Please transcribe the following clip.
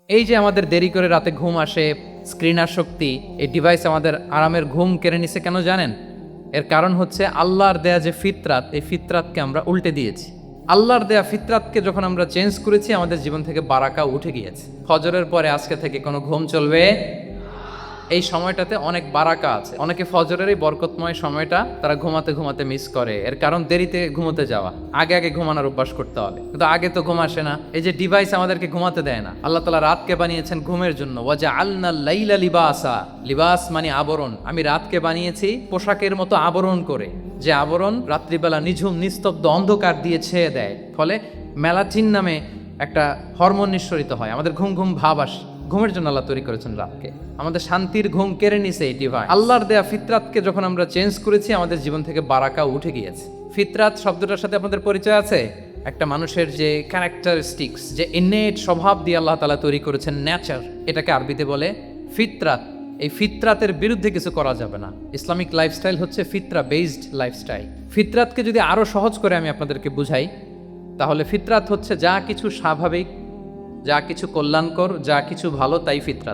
এই যে আমাদের দেরি করে রাতে ঘুম আসে, স্ক্রিন আসক্তি, এই ডিভাইস আমাদের আরামের ঘুম কেড়ে নিছে কেন জানেন? এর কারণ হচ্ছে আল্লাহর দেয়া যে ফিতরাত, এই ফিতরাতকে আমরা উল্টে দিয়েছি। আল্লাহর দেয়া ফিতরাতকে যখন আমরা চেঞ্জ করেছি, আমাদের জীবন থেকে বারাকা উঠে গিয়েছে। ফজরের পরে আজকে থেকে কোনো ঘুম চলবে। এই সময়টাতে অনেক বারাকা আছে। অনেকে ফজরের এই বরকতময় সময়টা তারা ঘুমাতে ঘুমাতে মিস করে। এর কারণ দেরিতে ঘুমোতে যাওয়া, আগে আগে ঘুমানোর অভ্যাস করতে হবে, কিন্তু আগে তো ঘুম আসে না। এই যে ডিভাইস আমাদেরকে ঘুমাতে দেয় না। আল্লাহ তাআলা রাতকে বানিয়েছেন ঘুমের জন্য। ওয়াজআলনা লাইলা লিবাসা, লিবাস মানে আবরণ। আমি রাতকে বানিয়েছি পোশাকের মতো আবরণ করে, যে আবরণ রাত্রিবেলা নিঝুম নিস্তব্ধ অন্ধকার দিয়ে ছেয়ে দেয়। ফলে মেলাটিন নামে একটা হরমোন নিঃসরিত হয়, আমাদের ঘুম ঘুম ভাব আসে। ঘুমের জন্য আল্লাহ তৈরি করেছেন রাতকে। আমাদের শান্তির ঘুম কেড়ে নিছে এই ডিভাইস। আল্লাহর দেয়া ফিতরাতকে যখন আমরা চেঞ্জ করেছি, আমাদের জীবন থেকে বারাকা উঠে গিয়েছে। ফিতরাত শব্দটার সাথে আপনাদের পরিচয় আছে? একটা মানুষের যে ক্যারেক্টারিস্টিক্স, যে ইননেট স্বভাব দিয়ে আল্লাহ তাআলা তৈরি করেছেন, নেচার, এটাকে আরবিতে বলে ফিতরাত। এই ফিতরাতের বিরুদ্ধে কিছু করা যাবে না। ইসলামিক লাইফস্টাইল হচ্ছে ফিতরা বেসড লাইফস্টাইল। ফিতরাতকে যদি আরো সহজ করে আমি আপনাদেরকে বুঝাই, তাহলে ফিতরাত হচ্ছে যা কিছু স্বাভাবিক, যা কিছু কল্যাণকর, যা কিছু ভালো, তাই ফিতরাত।